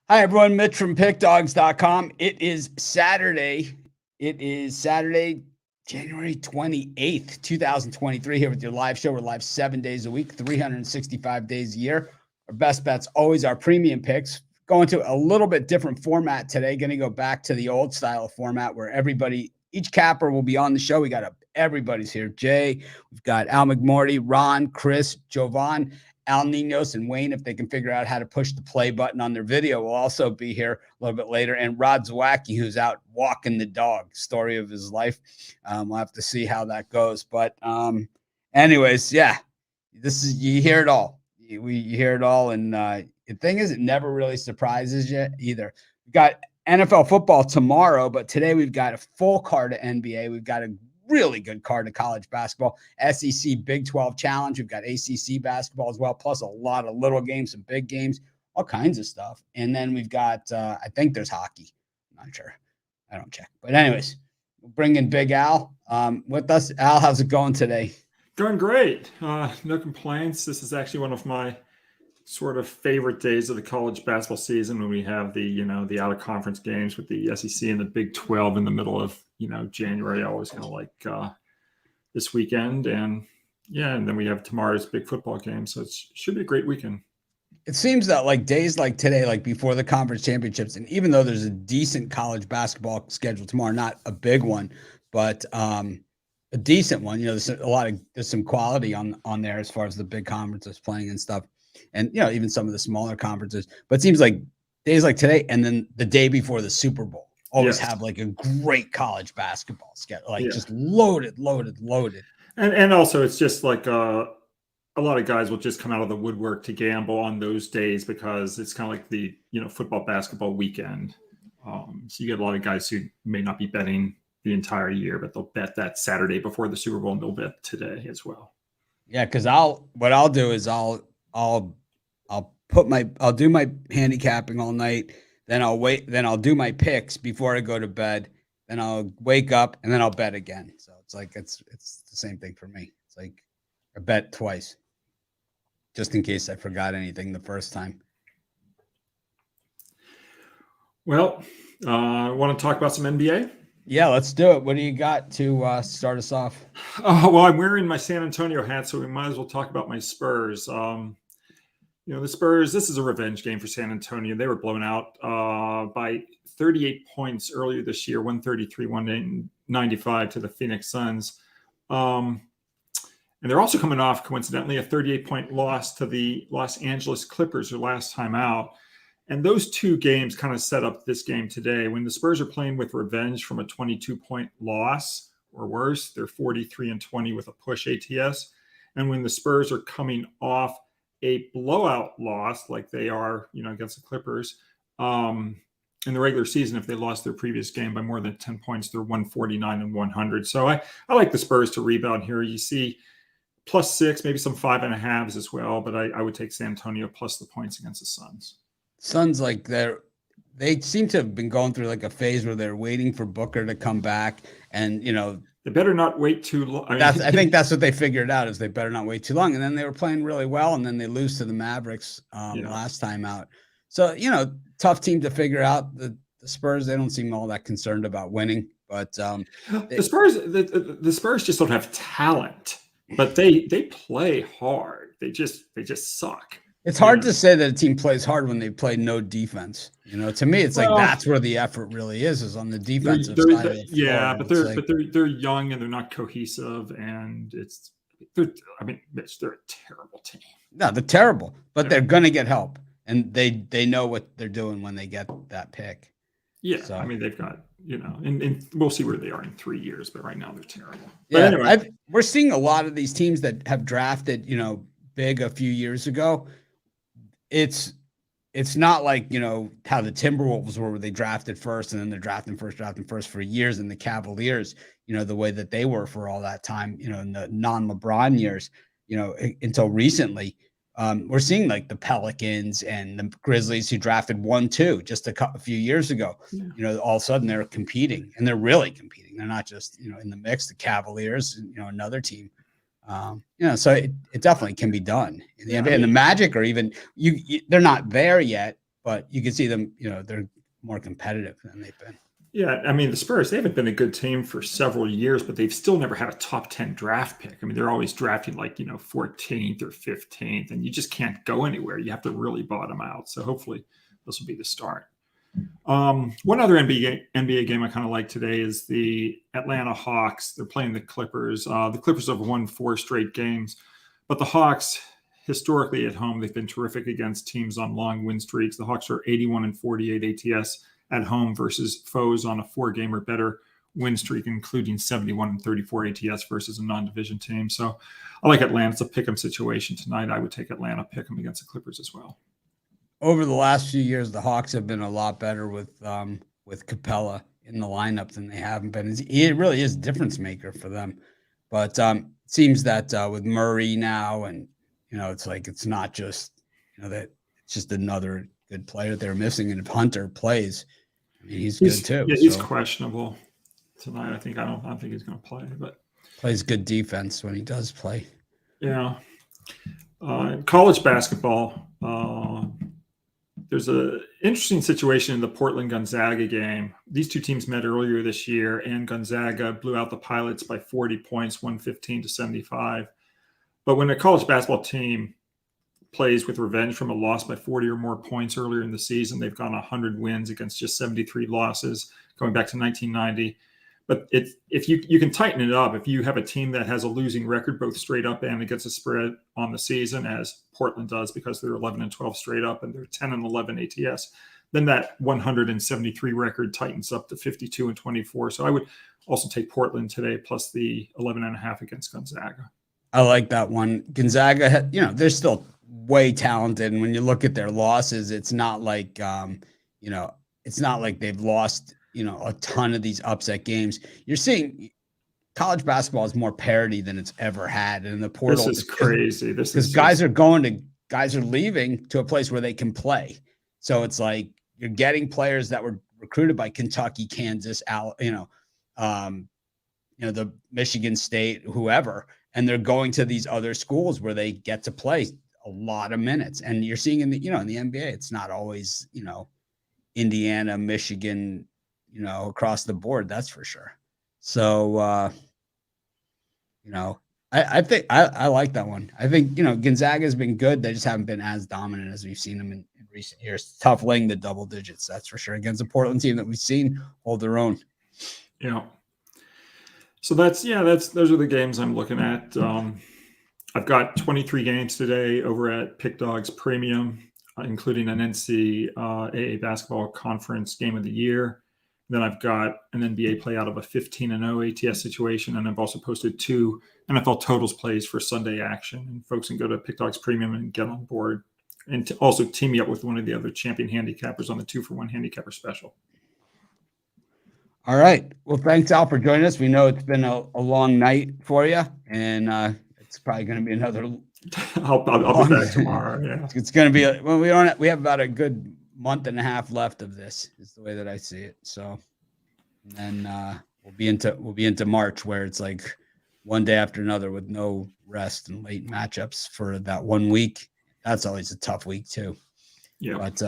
Hi, everyone. Mitch from PickDogs.com. It is Saturday. January 28th, 2023, here with your live show. We're live 7 days a week, 365 days a year. Our best bets, always our premium picks. Going to a little bit different format today. Going to go back to the old style of format where each capper will be on the show. We got everybody's here. Jay, we've got Al McMorty, Ron, Chris, Jovan, Al Ninos, and Wayne, if they can figure out how to push the play button on their video, will also be here a little bit later. And Rod Zawacki, who's out walking the dog, story of his life. We'll have to see how that goes. But anyways, yeah, you hear it all. You hear it all. And the thing is, it never really surprises you either. We've got NFL football tomorrow, but today we've got a full card of NBA. We've got a really good card of college basketball, SEC Big 12 Challenge. We've got ACC basketball as well, plus a lot of little games, some big games, all kinds of stuff. And then we've got, I think there's hockey. I'm not sure. I don't check. But anyways, we'll bring in Big Al with us. Al, how's it going today? Going great. No complaints. This is actually one of my sort of favorite days of the college basketball season when we have the out of conference games with the SEC and the Big 12 in the middle of, January. I always kind of like this weekend. And then we have tomorrow's big football game. So it should be a great weekend. It seems that like days like today, like before the conference championships, and even though there's a decent college basketball schedule tomorrow, not a big one, but a decent one, there's there's some quality on there as far as the big conferences playing and stuff. And, even some of the smaller conferences, but it seems like days like today and then the day before the Super Bowl always have like a great college basketball schedule, just loaded. And also it's just like a lot of guys will just come out of the woodwork to gamble on those days because it's kind of like the, football, basketball weekend. So you get a lot of guys who may not be betting the entire year, but they'll bet that Saturday before the Super Bowl and they'll bet today as well. Yeah. Cause I'll do my handicapping all night. Then I'll do my picks before I go to bed. Then I'll wake up and then I'll bet again. So it's like, it's the same thing for me. It's like I bet twice just in case I forgot anything the first time. Well, I want to talk about some NBA. Yeah, let's do it. What do you got to start us off? Well, I'm wearing my San Antonio hat, so we might as well talk about my Spurs. The Spurs, this is a revenge game for San Antonio. They were blown out by 38 points earlier this year, 133-195 to the Phoenix Suns. And they're also coming off, coincidentally, a 38-point loss to the Los Angeles Clippers their last time out. And those two games kind of set up this game today. When the Spurs are playing with revenge from a 22-point loss or worse, they're 43-20 with a push ATS. And when the Spurs are coming off a blowout loss like they are, against the Clippers in the regular season, if they lost their previous game by more than 10 points, they're 149-100. So I like the Spurs to rebound here. You see +6, maybe some 5.5s as well, but I would take San Antonio plus the points against the Suns. Suns, like they seem to have been going through like a phase where they're waiting for Booker to come back, and they better not wait too long. I think that's what they figured out, is they better not wait too long. And then they were playing really well, and then they lose to the Mavericks last time out. So, tough team to figure out. The Spurs, they don't seem all that concerned about winning. But the Spurs just don't have talent, but they play hard. They just suck. It's hard to say that a team plays hard when they play no defense. To me, it's like that's where the effort really is on the defensive side of the floor. Yeah, but they're young and they're not cohesive, and they're a terrible team. No, they're terrible, but they're going to get help, and they know what they're doing when they get that pick. Yeah, so, they've got and we'll see where they are in 3 years, but right now they're terrible. Yeah, but anyway, we're seeing a lot of these teams that have drafted big a few years ago. It's not like, how the Timberwolves were, where they drafted first and then they're drafting first for years, and the Cavaliers, the way that they were for all that time, in the non-LeBron years, until recently. We're seeing like the Pelicans and the Grizzlies, who drafted 1-2 just a few years ago. Yeah. All of a sudden they're competing, and they're really competing. They're not just, in the mix. The Cavaliers, another team. So it definitely can be done in the NBA. And the Magic are even they're not there yet, but you can see them, they're more competitive than they've been. Yeah, I mean, the Spurs, they haven't been a good team for several years, but they've still never had a top 10 draft pick. I mean, they're always drafting 14th or 15th, and you just can't go anywhere. You have to really bottom out. So hopefully this will be the start. One other NBA game I kind of like today is the Atlanta Hawks. They're playing the Clippers. The Clippers have won 4 straight games, but the Hawks, historically at home, they've been terrific against teams on long win streaks. The Hawks are 81-48 ATS at home versus foes on a 4-game or better win streak, including 71-34 ATS versus a non-division team. So I like Atlanta. It's a pick'em situation tonight. I would take Atlanta pick'em against the Clippers as well. Over the last few years, the Hawks have been a lot better with Capella in the lineup than they haven't been. He really is a difference maker for them. But it seems that with Murray now, and it's like it's not just that it's just another good player they're missing. And if Hunter plays, I mean, he's good too. Yeah, he's questionable tonight. I don't think he's going to play, but plays good defense when he does play. Yeah. College basketball. There's an interesting situation in the Portland-Gonzaga game. These two teams met earlier this year, and Gonzaga blew out the Pilots by 40 points, 115-75. But when a college basketball team plays with revenge from a loss by 40 or more points earlier in the season, they've gone 100 wins against just 73 losses going back to 1990. But if you can tighten it up, if you have a team that has a losing record, both straight up and against a spread on the season, as Portland does because they're 11-12 straight up and they're 10-11 ATS, then that 173 record tightens up to 52-24. So I would also take Portland today plus the 11.5 against Gonzaga. I like that one. Gonzaga, they're still way talented, and when you look at their losses, it's not like it's not like they've lost a ton of these upset games. You're seeing college basketball is more parity than it's ever had. And in the portal, this is crazy. Because guys are leaving to a place where they can play. So it's like you're getting players that were recruited by Kentucky, Kansas, the Michigan State, whoever, and they're going to these other schools where they get to play a lot of minutes. And you're seeing in the NBA, it's not always, Indiana, Michigan, across the board, that's for sure. So, I think I like that one. I think, Gonzaga has been good. They just haven't been as dominant as we've seen them in recent years. Tough laying the double digits, that's for sure, against a Portland team that we've seen hold their own. Yeah. So those are the games I'm looking at. I've got 23 games today over at Pick Dogs Premium, including an NCAAB basketball conference game of the year. Then I've got an NBA play out of a 15-0 ATS situation, and I've also posted 2 NFL totals plays for Sunday action. And folks can go to Pick Dogs Premium and get on board, and also team me up with one of the other champion handicappers on the 2-for-1 handicapper special. All right. Well, thanks, Al, for joining us. We know it's been a long night for you, and it's probably going to be another. I'll be back tomorrow. Yeah, it's going to be. We have about a good month and a half left of this. Is the way that I see it. So, and then we'll be into March, where it's like one day after another with no rest and late matchups for that 1 week. That's always a tough week too. Yeah, but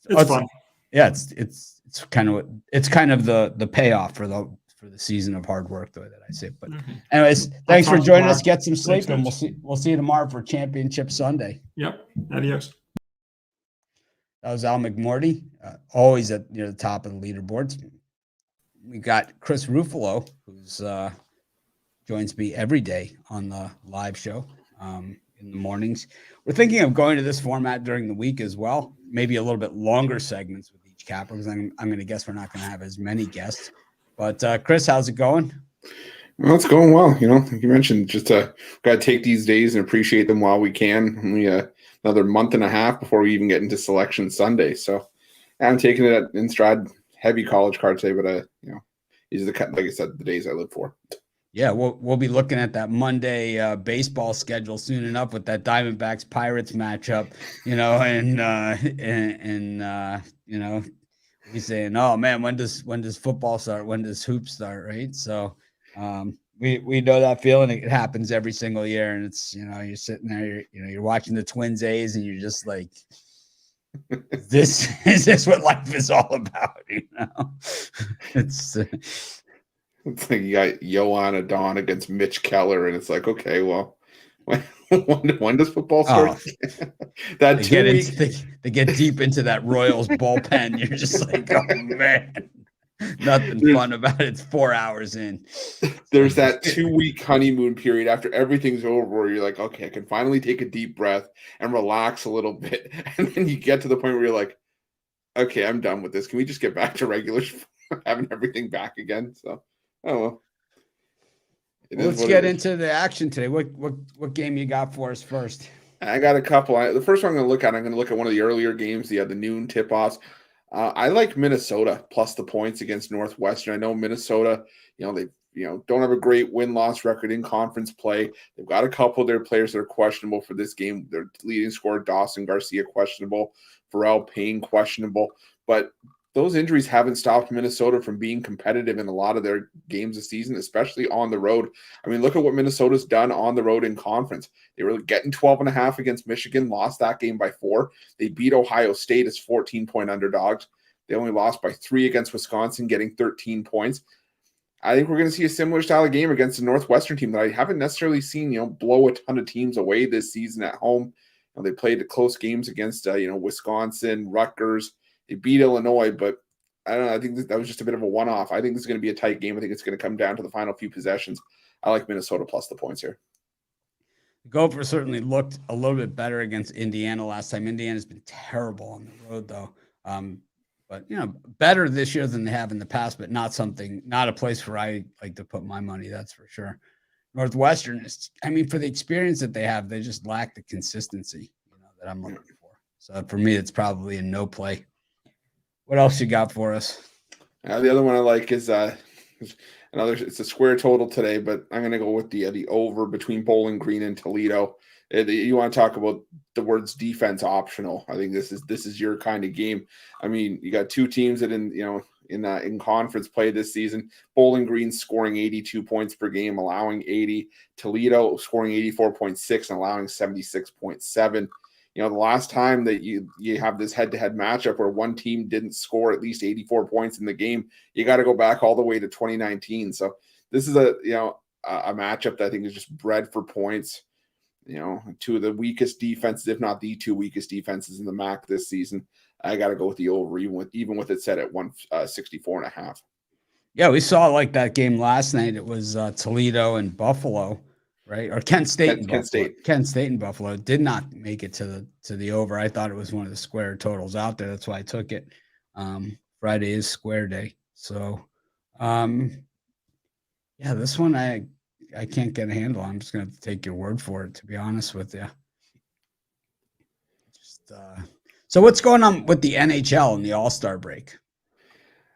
it's fun. Yeah, it's kind of the payoff for the season of hard work, the way that I say it. But anyways, thanks for joining us. Get some sleep, and we'll see you tomorrow for Championship Sunday. Yep. Adios. That was Al McMorty, always near the top of the leaderboards. We got Chris Ruffalo, who's joins me every day on the live show in the mornings. We're thinking of going to this format during the week as well, maybe a little bit longer segments with each capper, because I'm going to guess we're not going to have as many guests. But Chris, how's it going? Well, it's going well. Like you mentioned, just got to take these days and appreciate them while we can. Only another month and a half before we even get into Selection Sunday. So I'm taking it in stride. Heavy college card today, but these are like I said, the days I live for. Yeah, we'll be looking at that Monday baseball schedule soon enough with that Diamondbacks Pirates matchup, and we're saying, oh man, when does football start? When does hoops start? Right. So we know that feeling. It happens every single year, and it's you're sitting there, you're watching the Twins A's, and you're just like, This is this what life is all about, you know? It's It's like you got Johan Adon against Mitch Keller, and it's like, okay, well, when does football start? That they 2 get week, into they get deep into that Royals bullpen. You're just like, oh man, nothing fun about it. It's 4 hours in. there's that 2 week honeymoon period after everything's over where you're like, okay, I can finally take a deep breath and relax a little bit. And then you get to the point where you're like, okay, I'm done with this. Can we just get back to regular having everything back again? So, oh well. Let's get into the action today. What game you got for us first? I got a couple. The first one I'm going to look at one of the earlier games, the noon tip-offs. I like Minnesota plus the points against Northwestern. I know Minnesota, they don't have a great win-loss record in conference play. They've got a couple of their players that are questionable for this game. Their leading scorer, Dawson Garcia, questionable. Pharrell Payne, questionable. But those injuries haven't stopped Minnesota from being competitive in a lot of their games this season, especially on the road. I mean, look at what Minnesota's done on the road in conference. They were getting 12.5 against Michigan, lost that game by 4. They beat Ohio State as 14-point underdogs. They only lost by 3 against Wisconsin, getting 13 points. I think we're going to see a similar style of game against the Northwestern team that I haven't necessarily seen, blow a ton of teams away this season at home. They played close games against, Wisconsin, Rutgers. They beat Illinois, but I don't know. I think that was just a bit of a one-off. I think this is going to be a tight game. I think it's going to come down to the final few possessions. I like Minnesota plus the points here. Gopher certainly looked a little bit better against Indiana last time. Indiana's been terrible on the road, though. But better this year than they have in the past, but not a place where I like to put my money. That's for sure. Northwestern is, for the experience that they have, they just lack the consistency, that I'm looking for. So for me, it's probably a no play. What else you got for us? The other one I like is it's a square total today, but I'm going to go with the over between Bowling Green and Toledo. You want to talk about the words defense optional? I think this is your kind of game. You got two teams that in conference play this season. Bowling Green scoring 82 points per game, allowing 80. Toledo scoring 84.6 and allowing 76.7. The last time that you have this head-to-head matchup where one team didn't score at least 84 points in the game, you got to go back all the way to 2019. So this is a matchup that I think is just bred for points. Two of the weakest defenses, if not the two weakest defenses in the MAC this season. I got to go with the over, even with it set at 164.5. Yeah, we saw like that game last night. It was Toledo and Buffalo. Right, or Kent State and Buffalo. Kent State and Buffalo did not make it to the over. I thought it was one of the square totals out there. That's why I took it. Friday is square day, so this one I can't get a handle on. I'm just going to take your word for it, to be honest with you. So what's going on with the NHL and the All-Star break?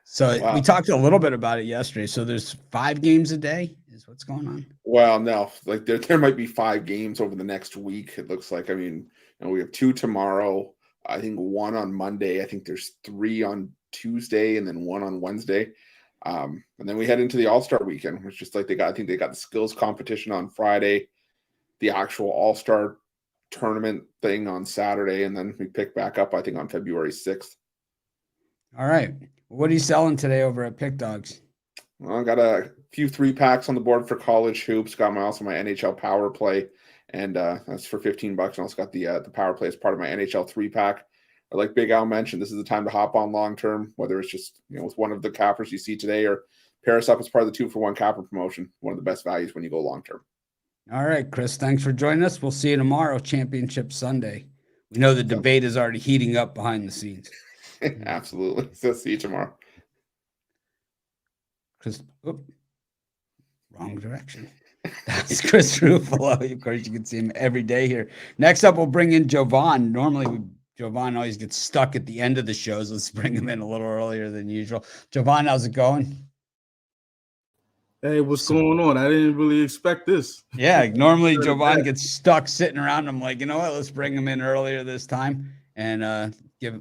So we talked a little bit about it yesterday. So there's 5 games a day is what's going on. Well, no, like there might be 5 games over the next week. It looks like, we have 2 tomorrow. I think 1 on Monday. I think there's 3 on Tuesday and then 1 on Wednesday. And then we head into the All-Star weekend, which just like they got the skills competition on Friday, the actual All-Star tournament thing on Saturday. And then we pick back up, I think, on February 6th. All right. What are you selling today over at Pick Dogs? Well, I got a few 3-packs on the board for college hoops. Got my NHL power play, and that's for $15. And also got the power play as part of my NHL 3-pack. Like Big Al mentioned, this is the time to hop on long term, whether it's just with one of the cappers you see today, or pair us up as part of the 2-for-1 capper promotion. One of the best values when you go long term. All right, Chris. Thanks for joining us. We'll see you tomorrow, Championship Sunday. We know the debate is already heating up behind the scenes. Absolutely. So see you tomorrow. Chris, wrong direction. That's Chris Ruffalo. Of course, you can see him every day here. Next up, we'll bring in Jovan. Normally, Jovan always gets stuck at the end of the shows. Let's bring him in a little earlier than usual. Jovan, how's it going? Hey, what's going on? I didn't really expect this. Yeah, normally Jovan gets stuck sitting around. I'm like, you know what? Let's bring him in earlier this time and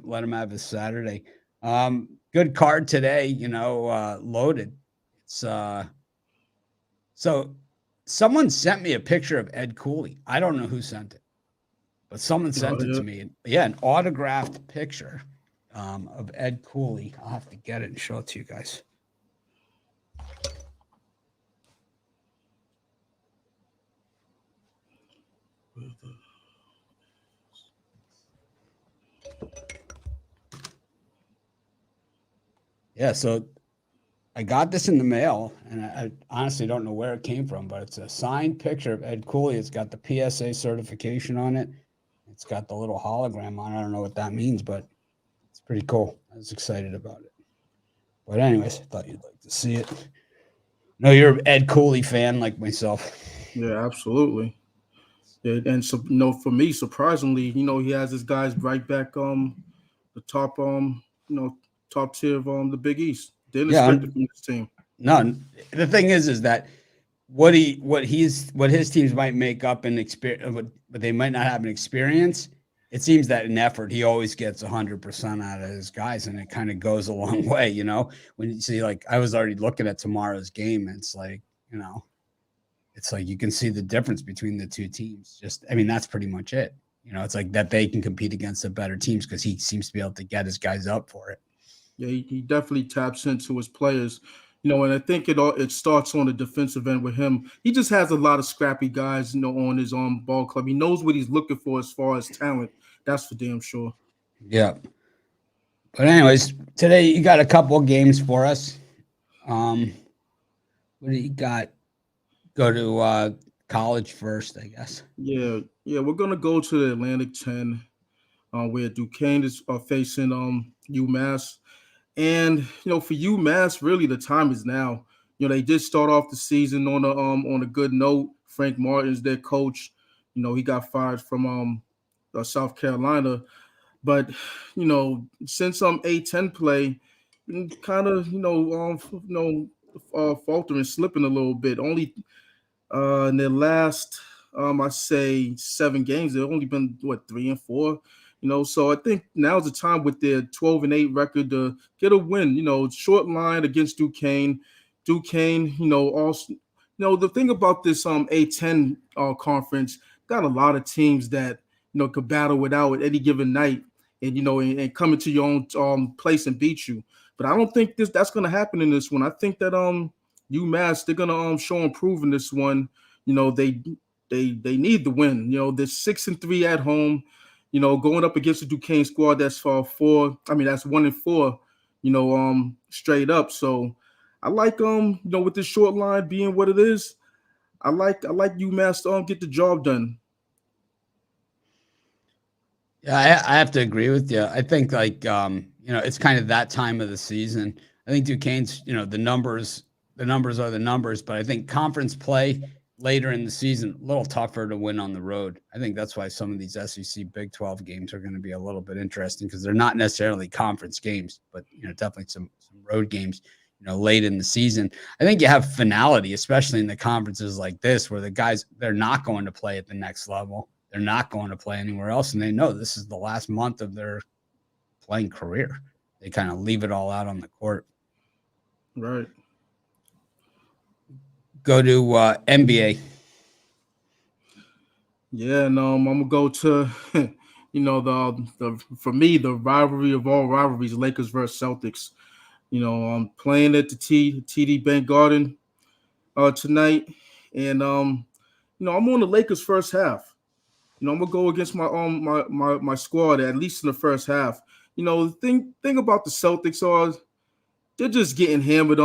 let him have his Saturday. Good card today, loaded. It's so someone sent me a picture of Ed Cooley. I don't know who sent it, but someone sent it yeah. to me. Yeah, an autographed picture of Ed Cooley. I'll have to get it and show it to you guys. Yeah, so I got this in the mail, and I honestly don't know where it came from, but it's a signed picture of Ed Cooley. It's got the PSA certification on it. It's got the little hologram on it. I don't know what that means, but it's pretty cool. I was excited about it. But anyways, I thought you'd like to see it. No, you're an Ed Cooley fan like myself. Yeah, absolutely. Yeah, and so for me, surprisingly, he has his guys right back the top top tier of the Big East. Didn't expect it from this team. No, the thing is that what his teams might make up in experience, but they might not have an experience. It seems that in effort, he always gets 100% out of his guys, and it kind of goes a long way. When you see, like, I was already looking at tomorrow's game, and it's like, it's like you can see the difference between the two teams. That's pretty much it. It's like that they can compete against the better teams because he seems to be able to get his guys up for it. Yeah, he definitely taps into his players. And I think it starts on the defensive end with him. He just has a lot of scrappy guys, on his ball club. He knows what he's looking for as far as talent. That's for damn sure. Yeah. But anyways, today you got a couple of games for us. What do you got? Go to college first, I guess. Yeah, we're gonna go to the Atlantic 10, where Duquesne is facing UMass. And for UMass, really the time is now. They did start off the season on a good note. Frank Martin's their coach. He got fired from South Carolina, but since A10 play, kind of faltering, slipping a little bit. Only in their last I say 7 games, they've only been 3-4. So I think now's the time with their 12-8 record to get a win. Short line against Duquesne. Also, the thing about this A10 conference, got a lot of teams that could battle it out at any given night, and and come into your own place and beat you. But I don't think that's going to happen in this one. I think that UMass, they're going to show and prove in this one. They need the win. They're 6-3 at home. Going up against the Duquesne squad that's that's 1-4, straight up. So I like with this short line being what it is, I like UMass to get the job done. Yeah, I have to agree with you. I think it's kind of that time of the season. I think Duquesne's, the numbers are the numbers, but I think conference play later in the season, a little tougher to win on the road. I think that's why some of these SEC Big 12 games are going to be a little bit interesting because they're not necessarily conference games, but definitely some road games, late in the season. I think you have finality, especially in the conferences like this, where the guys, they're not going to play at the next level. They're not going to play anywhere else, and they know this is the last month of their playing career. They kind of leave it all out on the court. Right. Go to NBA. Yeah, and I'm gonna go to the for me the rivalry of all rivalries, Lakers versus Celtics. I'm playing at the TD Bank Garden tonight, and I'm on the Lakers first half. I'm gonna go against my squad at least in the first half. The thing about the Celtics are they're just getting hammered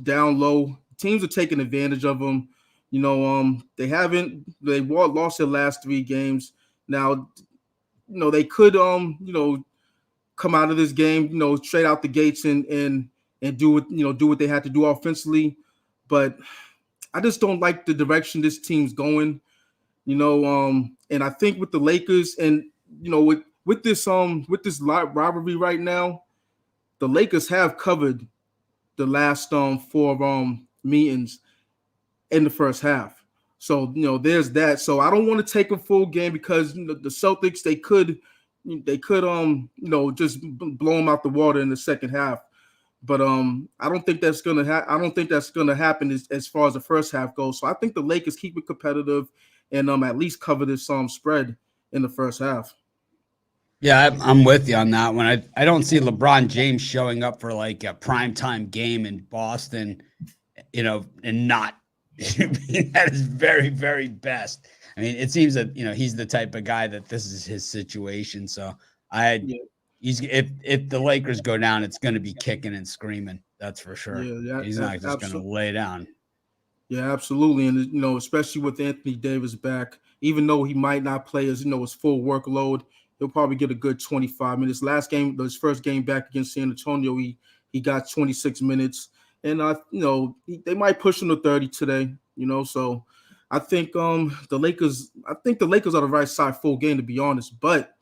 down low. Teams are taking advantage of them. They lost their last 3 games. Now, they could come out of this game, straight out the gates and do what they had to do offensively. But I just don't like the direction this team's going. And I think with the Lakers and with this rivalry right now, the Lakers have covered the last 4 meetings in the first half. So there's that. So I don't want to take a full game because the Celtics they could just blow them out the water in the second half. But I don't think that's gonna happen as far as the first half goes. So I think the Lakers keep it competitive and at least cover this spread in the first half. Yeah, I'm with you on that one. I don't see LeBron James showing up for like a primetime game in Boston, and not being at his very, very best. I mean, it seems that, he's the type of guy that this is his situation. So if the Lakers go down, it's going to be kicking and screaming. That's for sure. Yeah, He's not just going to lay down. Yeah, absolutely. And, especially with Anthony Davis back, even though he might not play his full workload, he'll probably get a good 25 minutes. His first game back against San Antonio, he got 26 minutes. And, they might push him to 30 today, So I think the Lakers are the right side full game, to be honest. But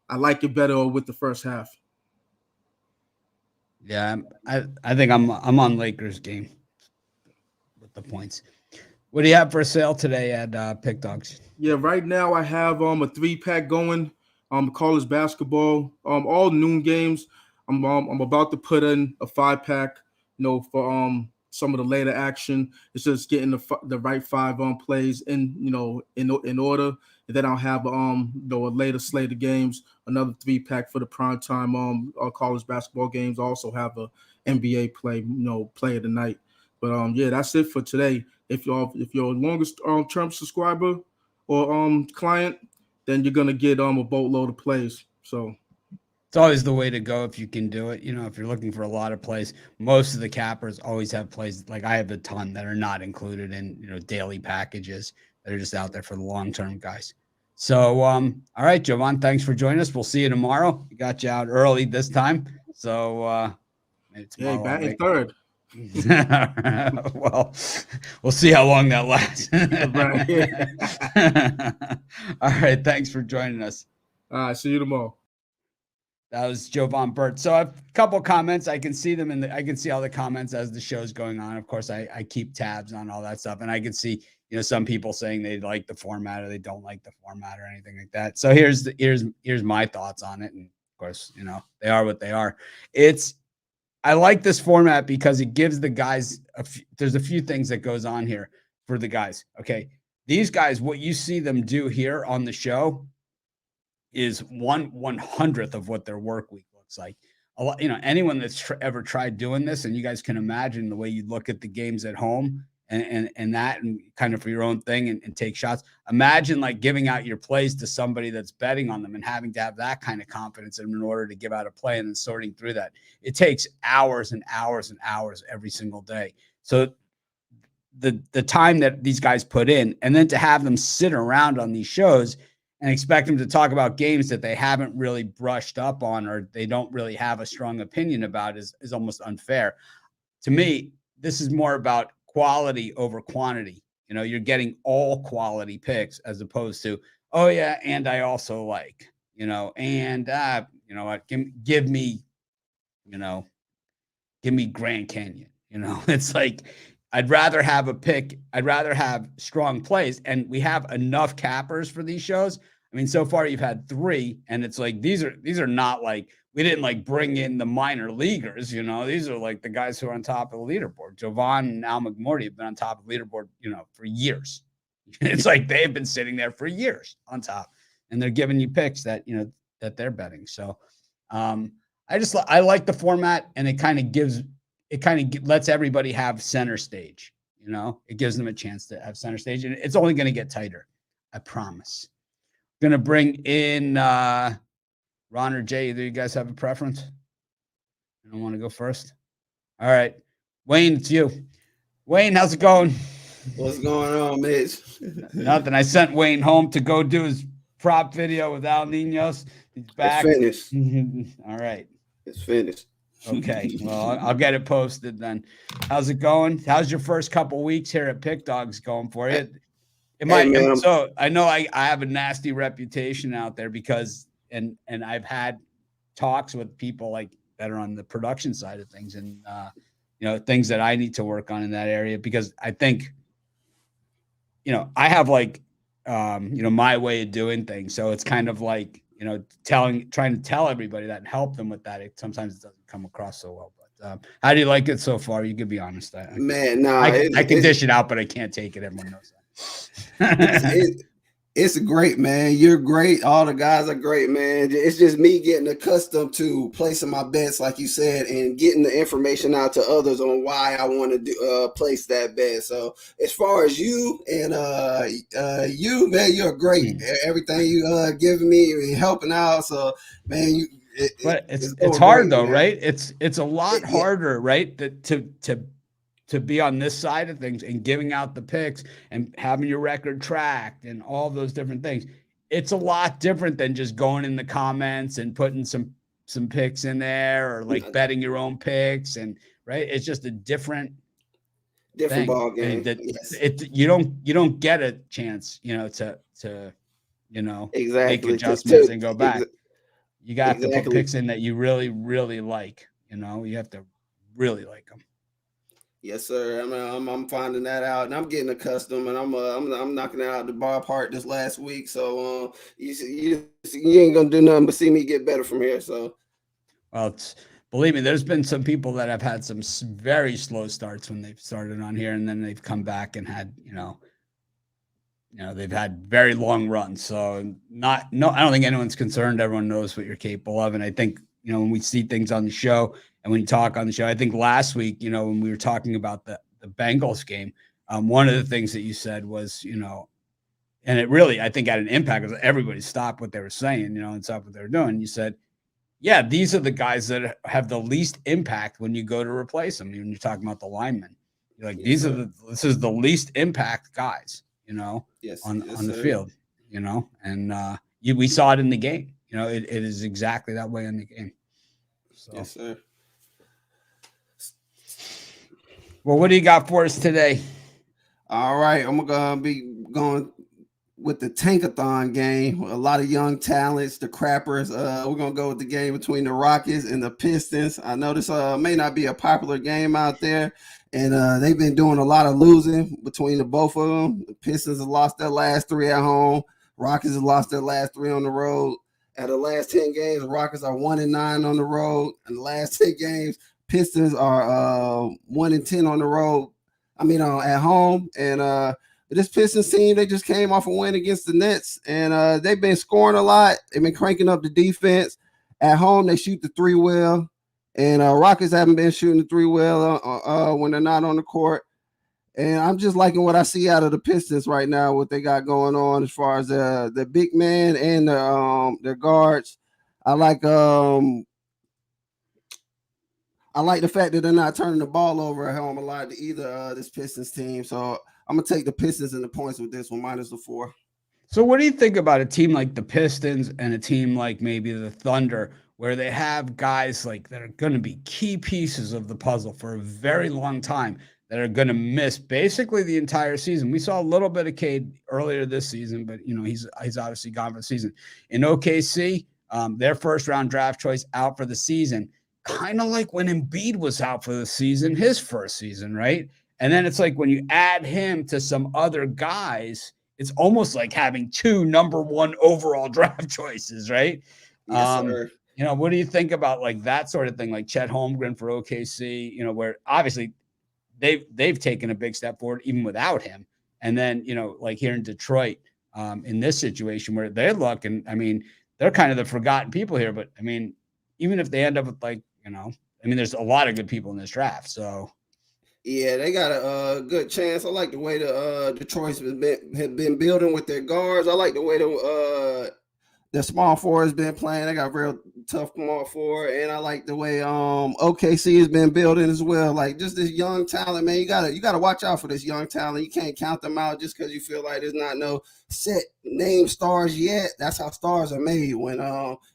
I like it better with the first half. Yeah, I think I'm on Lakers game with the points. What do you have for sale today at Pick Dogs? Yeah, right now I have a 3-pack going. College basketball. All noon games. I'm about to put in a 5-pack. For some of the later action. It's just getting the right 5 plays in order, and then I'll have a later slate of games, another 3-pack for the primetime college basketball games. I also have a NBA play of the night. But that's it for today. If you're a longest term subscriber or client, then you're gonna get a boatload of plays. So it's always the way to go if you can do it. If you're looking for a lot of plays, most of the cappers always have plays. Like I have a ton that are not included in daily packages that are just out there for the long-term guys. So all right, Jovan, thanks for joining us. We'll see you tomorrow. We got you out early this time. So maybe tomorrow. Hey, batting third. Well, we'll see how long that lasts. All right, thanks for joining us. All right, see you tomorrow. That was Jovan Burt. So I have a couple comments. I can see them I can see all the comments as the show's going on. Of course, I keep tabs on all that stuff, and I can see some people saying they like the format or they don't like the format or anything like that. So here's my thoughts on it, and of course, they are what they are. I like this format because it gives the guys there's a few things that goes on here for the guys. Okay, these guys, what you see them do here on the show is 1/100th of what their work week looks like. A lot, anyone that's ever tried doing this, and you guys can imagine the way you look at the games at home and kind of for your own thing and take shots. Imagine like giving out your plays to somebody that's betting on them and having to have that kind of confidence in order to give out a play and then sorting through that. It takes hours and hours and hours every single day. So the time that these guys put in, and then to have them sit around on these shows and expect them to talk about games that they haven't really brushed up on or they don't really have a strong opinion about is almost unfair. To me, this is more about quality over quantity. You're getting all quality picks as opposed to, oh yeah, and I also like, and what, give me Grand Canyon. It's like I'd rather have a pick. I'd rather have strong plays, and we have enough cappers for these shows. I mean, so far you've had 3, and it's like these are not like we didn't like bring in the minor leaguers. These are like the guys who are on top of the leaderboard. Jovan and Al McMorty have been on top of the leaderboard, for years. It's like they've been sitting there for years on top, and they're giving you picks that that they're betting. So I like the format, and it kind of lets everybody have center stage. It gives them a chance to have center stage, and it's only going to get tighter. I promise. Going to bring in Ron or Jay. Either you guys have a preference? I don't want to go first. All right, Wayne, it's you. Wayne, how's it going? What's going on, Mitch? Nothing. I sent Wayne home to go do his prop video with Al Ninos. He's back. It's finished. All right. It's finished. Okay. Well, I'll get it posted then. How's it going? How's your first couple weeks here at Pick Dogs going for you? So I know I have a nasty reputation out there because and I've had talks with people like that are on the production side of things and things that I need to work on in that area, because I think I have like my way of doing things. So it's kind of like trying to tell everybody that and help them with that. Sometimes it doesn't come across so well. But how do you like it so far? You could be honest. I can dish it out, but I can't take it. Everyone knows that. It's great, man. You're great. All the guys are great, man. It's just me getting accustomed to placing my bets, like you said, and getting the information out to others on why I want to place that bet. So as far as you and you, man, you're great. Everything you giving me and helping out. So, man, but it's going hard great, though, man. right? It's a lot Yeah. harder, right? To be on this side of things and giving out the picks and having your record tracked and all those different things. It's a lot different than just going in the comments and putting some picks in there or like betting your own picks, and right. It's just a different thing. Ball game. That Yes. you don't get a chance, to make Exactly. adjustments and go back. You got to put Exactly. picks in that you really, really like. You have to really like them. Yes, sir. I'm finding that out, and I'm getting accustomed, and I'm knocking it out the ballpark this last week. So you ain't gonna do nothing but see me get better from here. So, Well, believe me, there's been some people that have had some very slow starts when they've started on here, and then they've come back and had they've had very long runs. So I don't think anyone's concerned. Everyone knows what you're capable of, and I think when we see things on the show. And when you talk on the show, I think last week, when we were talking about the Bengals game, one of the things that you said was, and it really, I think, had an impact because everybody stopped what they were saying, and stopped what they were doing. You said, yeah, these are the guys that have the least impact when you go to replace them. When you're talking about the linemen, you're like, yes, this is the least impact guys, yes, on the sir. field, and we saw it in the game. It is exactly that way in the game. So. Yes, sir. Well, what do you got for us today? All right, I'm gonna be going with the Tankathon game. A lot of young talents, the Crappers. We're gonna go with the game between the Rockets and the Pistons. I know this may not be a popular game out there, and they've been doing a lot of losing between the both of them. The Pistons have lost their last 3 at home. Rockets have lost their last 3 on the road. Out of the last 10 games, the Rockets are 1-9 on the road. In the last 10 games, Pistons are 1-10 on the road. At home. And this Pistons team, they just came off a win against the Nets, and they've been scoring a lot. They've been cranking up the defense. At home, they shoot the 3 well, and Rockets haven't been shooting the 3 well when they're not on the court. And I'm just liking what I see out of the Pistons right now, what they got going on as far as the big man and their guards. I like the fact that they're not turning the ball over at home a lot to either this Pistons team. So I'm going to take the Pistons and the points with this one, -4. So what do you think about a team like the Pistons and a team like maybe the Thunder, where they have guys like that are going to be key pieces of the puzzle for a very long time that are going to miss basically the entire season? We saw a little bit of Cade earlier this season, but he's obviously gone for the season. In OKC, their first round draft choice out for the season, kind of like when Embiid was out for the season, his first season, right? And then it's like when you add him to some other guys, it's almost like having 2 number 1 overall draft choices, right? Yes, sir. What do you think about like that sort of thing, like Chet Holmgren for OKC, where obviously they've taken a big step forward even without him. And then, like here in Detroit, in this situation where they're looking, they're kind of the forgotten people here, but even if they end up with there's a lot of good people in this draft. So yeah, they got a good chance. I like the way the Detroit's have been building with their guards. I like the way the small forward has been playing. They got real tough small forward, and I like the way OKC has been building as well. Like just this young talent, man. You gotta watch out for this young talent. You can't count them out just because you feel like there's not no set name stars yet. That's how stars are made, when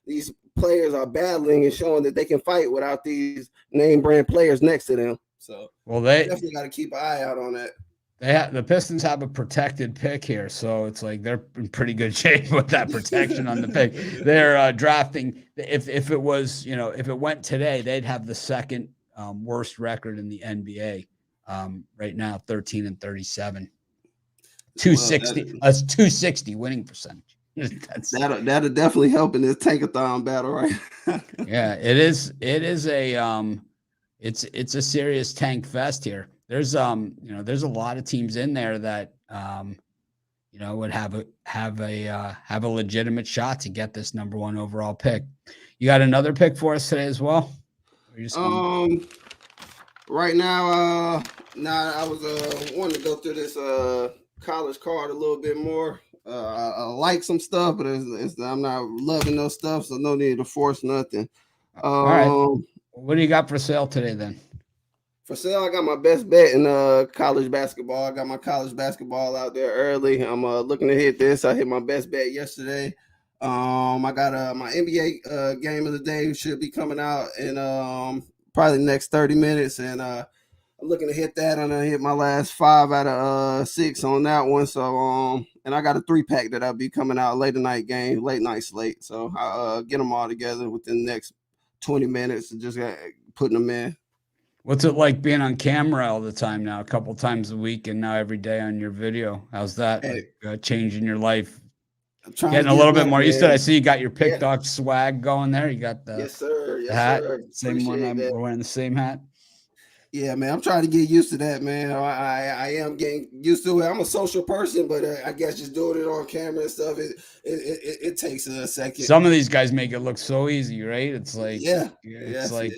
these players are battling and showing that they can fight without these name brand players next to them. So they definitely got to keep an eye out on that. The Pistons have a protected pick here, so it's like they're in pretty good shape with that protection on the pick. They're drafting. If it was, if it went today, they'd have the second worst record in the NBA right now, 13-37, 260. That's 260 winning percentage. That'll definitely help in this tankathon battle, right? Yeah, it is. It is it's a serious tank fest here. There's there's a lot of teams in there that would have a legitimate shot to get this number 1 overall pick. You got another pick for us today as well? Right now, I was wanting to go through this college card a little bit more. I like some stuff, but I'm not loving those stuff, so no need to force nothing. All right. What do you got for sale today then? For sale, I got my best bet in college basketball. I got my college basketball out there early. I'm looking to hit this. I hit my best bet yesterday. I got my NBA game of the day should be coming out in probably the next 30 minutes, and I'm looking to hit that. And I hit my last 5 out of 6 on that one. So and I got a 3-pack that I'll be coming out late night slate. So I'll get them all together within the next 20 minutes and just putting them in. What's it like being on camera all the time now, a couple times a week and now every day on your video? How's that changing your life? Getting a little bit more used to it. I see you got your Pick Dog swag going there. You got the hat. Same one. We're wearing the same hat. Yeah, man, I'm trying to get used to that, man. I am getting used to it. I'm a social person, but I guess just doing it on camera and stuff, it takes a second. Some of these guys make it look so easy, right? It's like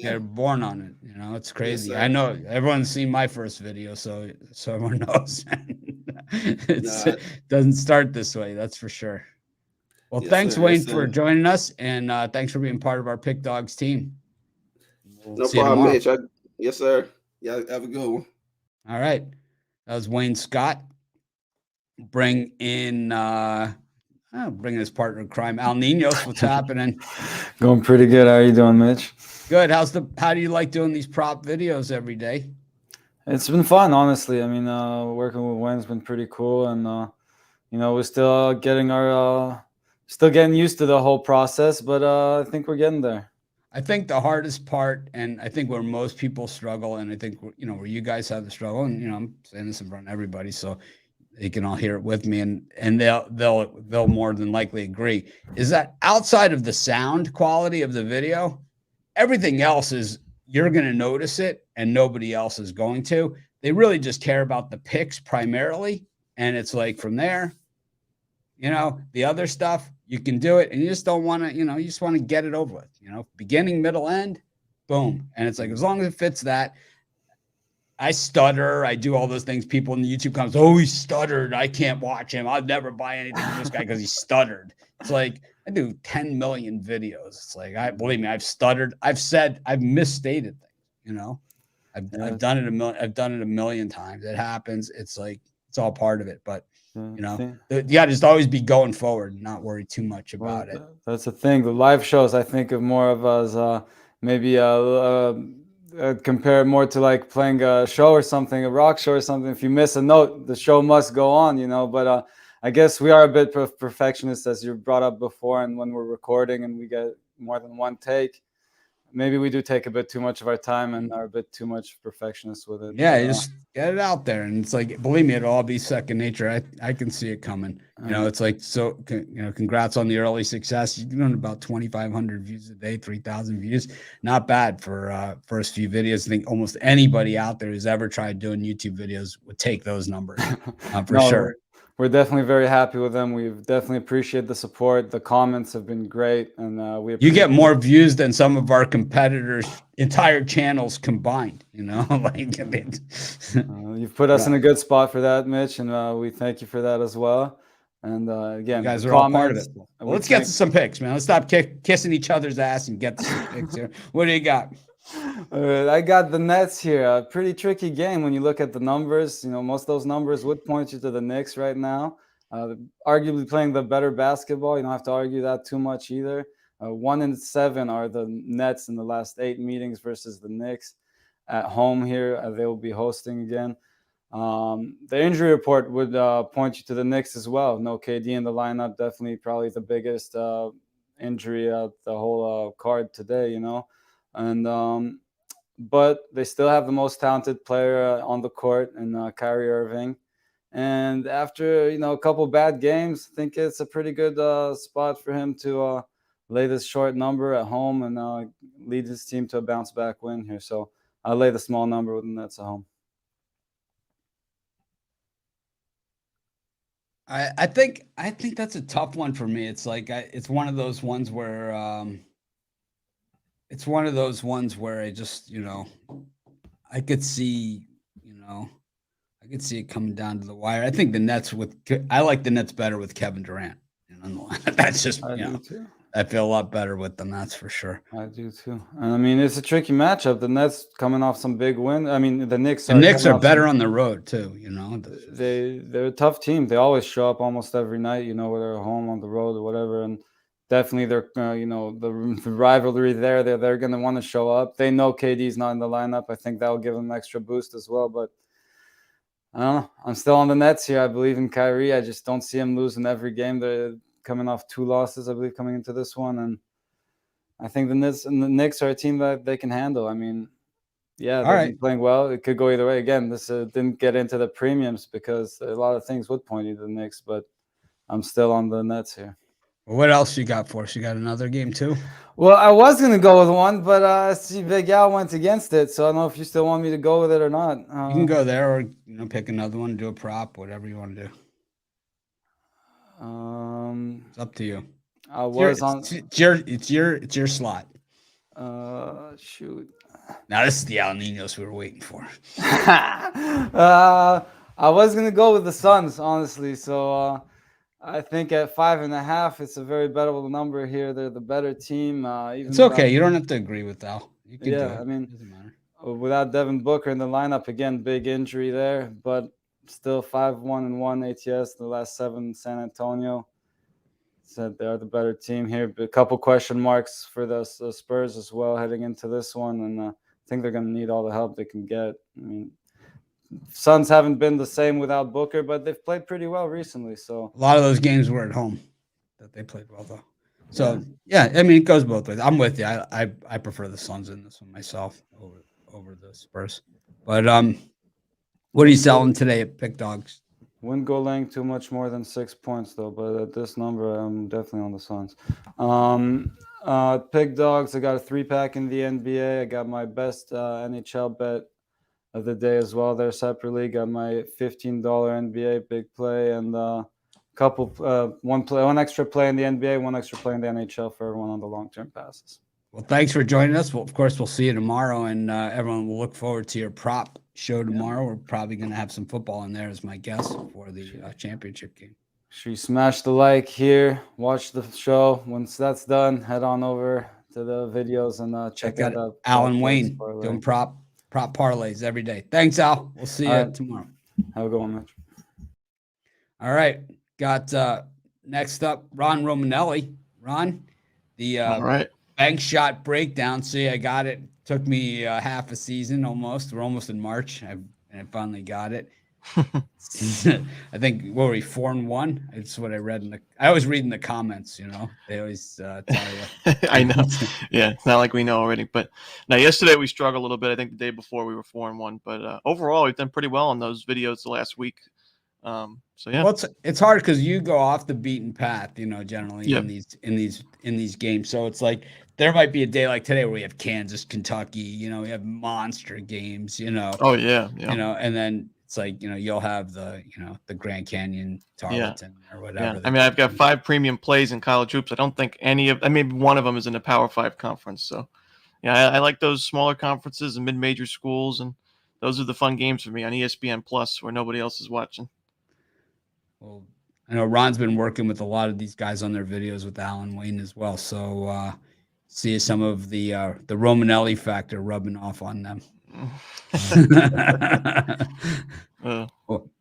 they're born on it. It's crazy. Yes, I know everyone's seen my first video, so everyone knows. It doesn't start this way, that's for sure. Well, thanks, Wayne, for joining us, and thanks for being part of our Pick Dogs team. No problem, Mitch. Yes, sir. Yeah, have a good one. All right. That was Wayne Scott. Bring in his partner in crime, Al Ninos. What's happening? Going pretty good. How are you doing, Mitch? Good. How do you like doing these prop videos every day? It's been fun, honestly. I mean, working with Wayne's been pretty cool, and we're still getting used to the whole process, but I think we're getting there. I think the hardest part, and I think where most people struggle, and I think where you guys have the struggle, and I'm saying this in front of everybody, so they can all hear it with me, and they'll more than likely agree, is that outside of the sound quality of the video, everything else is you're going to notice it, and nobody else is going to. They really just care about the picks primarily, and it's like from there, the other stuff. You can do it, and you just don't want to, you just want to get it over with, beginning, middle, end, boom. And it's like, as long as it fits that. I stutter. I do all those things. People in the YouTube comments, oh, he stuttered. I can't watch him. I'll never buy anything from this guy because he stuttered. It's like, I do 10 million videos. It's like, believe me, I've stuttered. I've misstated things, I've done it a million times. It happens. It's like, it's all part of it. But you got to just always be going forward and not worry too much about it. That's the thing. The live shows, I think of more of as maybe compare it more to like playing a show or something, a rock show or something. If you miss a note, the show must go on, But I guess we are a bit perfectionists, as you brought up before. And when we're recording and we get more than one take, maybe we do take a bit too much of our time and are a bit too much perfectionist with it. Yeah, just get it out there. And it's like, believe me, it'll all be second nature. I can see it coming. It's like, so, congrats on the early success. You're doing about 2,500 views a day, 3,000 views. Not bad for first few videos. I think almost anybody out there who's ever tried doing YouTube videos would take those numbers for sure. We're definitely very happy with them. We definitely appreciate the support. The comments have been great, and you get more views than some of our competitors' entire channels combined. Like you've put us in a good spot for that, Mitch, and we thank you for that as well. And again, you guys are all part of it. Well, let's get to some picks, man. Let's stop kissing each other's ass and get to some picks here. What do you got? I got the Nets here. A pretty tricky game when you look at the numbers. Most of those numbers would point you to the Knicks right now. Arguably playing the better basketball. You don't have to argue that too much either. 1-7 are the Nets in the last 8 meetings versus the Knicks at home here. They will be hosting again. The injury report would point you to the Knicks as well. No KD in the lineup. Definitely probably the biggest injury of the whole card today, And but they still have the most talented player on the court in Kyrie Irving. And after a couple bad games, I think it's a pretty good spot for him to lay this short number at home and lead his team to a bounce back win here. So I'll lay the small number with the Nets at home. I think that's a tough one for me. It's like it's one of those ones where I just I could see I could see it coming down to the wire. I think the Nets I like the Nets better with Kevin Durant. That's just I do too. I feel a lot better with them. That's for sure. I do too. And I mean, it's a tricky matchup. The Nets coming off some big win. I mean, the Knicks are better on the road too. They're a tough team. They always show up almost every night. Whether at home, on the road, or whatever. And definitely, they're the rivalry there. They're going to want to show up. They know KD's not in the lineup. I think that will give them an extra boost as well. But I don't know. I'm still on the Nets here. I believe in Kyrie. I just don't see him losing every game. They're coming off 2 losses, I believe, coming into this one. And I think the Knicks are a team that they can handle. I mean, yeah, they've been playing well. It could go either way. Again, this didn't get into the premiums because a lot of things would point you to the Knicks, but I'm still on the Nets here. Well, what else you got for us? You got another game too? Well, I was going to go with one, but I see Big Al went against it, so I don't know if you still want me to go with it or not. You can go there or pick another one, do a prop, whatever you want to do. It's up to you. It's your slot. Shoot. Now this is the El Ninos we were waiting for. I was gonna go with the Suns, honestly. So I think at 5.5, it's a very bettable number here. They're the better team. It's okay. You don't have to agree with Al. You can do it. I mean, it doesn't matter. Without Devin Booker in the lineup, again, big injury there, but still 5-1-1 ATS the last 7. San Antonio said they are the better team here. A couple question marks for the Spurs as well heading into this one, and I think they're going to need all the help they can get. I mean, Suns haven't been the same without Booker, but they've played pretty well recently. So a lot of those games were at home that they played well, though. So yeah, I mean, it goes both ways. I'm with you. I prefer the Suns in this one myself over the Spurs. But what are you selling today at Pick Dogs? Wouldn't go laying too much more than 6 points, though. But at this number, I'm definitely on the Suns. Pick Dogs, I got a 3-pack in the NBA. I got my best NHL bet of the day as well there separately. Got my $15 NBA big play and one extra play in the NBA, one extra play in the NHL for everyone on the long-term passes. Well, thanks for joining us. Well, of course, we'll see you tomorrow, and everyone will look forward to your prop show tomorrow. We're probably going to have some football in there, as my guess, for the championship game. Sure you smash the like here, watch the show. Once that's done, head on over to the videos and check out Alan Wayne doing prop parlays every day. Thanks, Al. We'll see you tomorrow. Have a good one, Mitch. All right. Got next up, Ron Romanelli. Ron, the all right. Bank shot breakdown. See, I got it. Took me half a season almost. We're almost in March. I finally got it. I think, what were we, 4-1? It's what I read I always read in the comments, They always tell you. I know. Yeah, it's not like we know already. But now, yesterday we struggled a little bit. I think the day before we were 4-1. But overall, we've done pretty well on those videos the last week. So yeah. Well, it's hard because you go off the beaten path, generally in these games. So it's like there might be a day like today where we have Kansas, Kentucky, we have monster games, Oh yeah. And then it's like, you'll have the Grand Canyon, Tarleton or whatever. Yeah. I mean, I've got 5 premium plays in college hoops. I don't think maybe one of them is in the Power 5 conference. So yeah, I like those smaller conferences and mid-major schools, and those are the fun games for me on ESPN Plus where nobody else is watching. Well, I know Ron's been working with a lot of these guys on their videos with Alan Wayne as well. So see some of the Romanelli factor rubbing off on them. Well,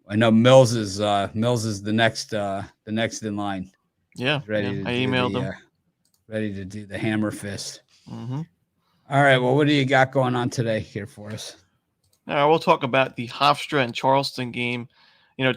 I know Mills is the next in line. Yeah, I emailed him. Ready to do the hammer fist. Mm-hmm. All right. Well, what do you got going on today here for us? All right, we'll talk about the Hofstra and Charleston game.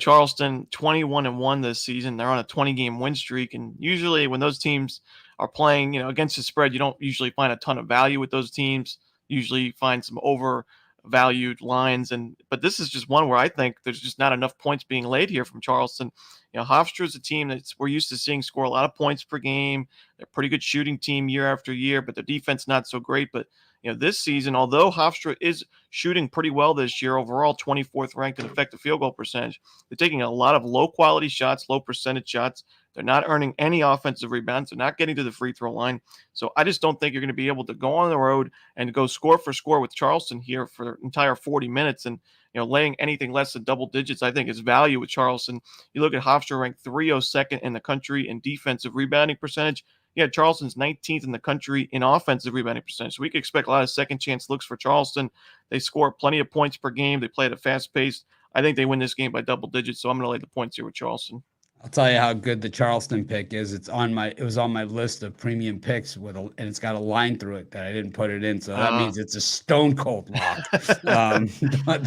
Charleston 21-1 this season. They're on a 20-game win streak, and usually when those teams are playing, against the spread, you don't usually find a ton of value with those teams. Usually find some overvalued lines, but this is just one where I think there's just not enough points being laid here from Charleston. Hofstra is a team that we're used to seeing score a lot of points per game. They're a pretty good shooting team year after year, but the defense not so great. But this season, although Hofstra is shooting pretty well this year overall, 24th ranked in effective field goal percentage, they're taking a lot of low quality shots, low percentage shots. They're not earning any offensive rebounds. They're not getting to the free throw line. So I just don't think you're going to be able to go on the road and go score for score with Charleston here for an entire 40 minutes. And, laying anything less than double digits, I think, is value with Charleston. You look at Hofstra ranked 302nd in the country in defensive rebounding percentage. Yeah, Charleston's 19th in the country in offensive rebounding percentage. So we could expect a lot of second chance looks for Charleston. They score plenty of points per game. They play at a fast pace. I think they win this game by double digits. So I'm going to lay the points here with Charleston. I'll tell you how good the Charleston pick is. It was on my list of premium picks and it's got a line through it that I didn't put it in. So that means it's a stone cold lock.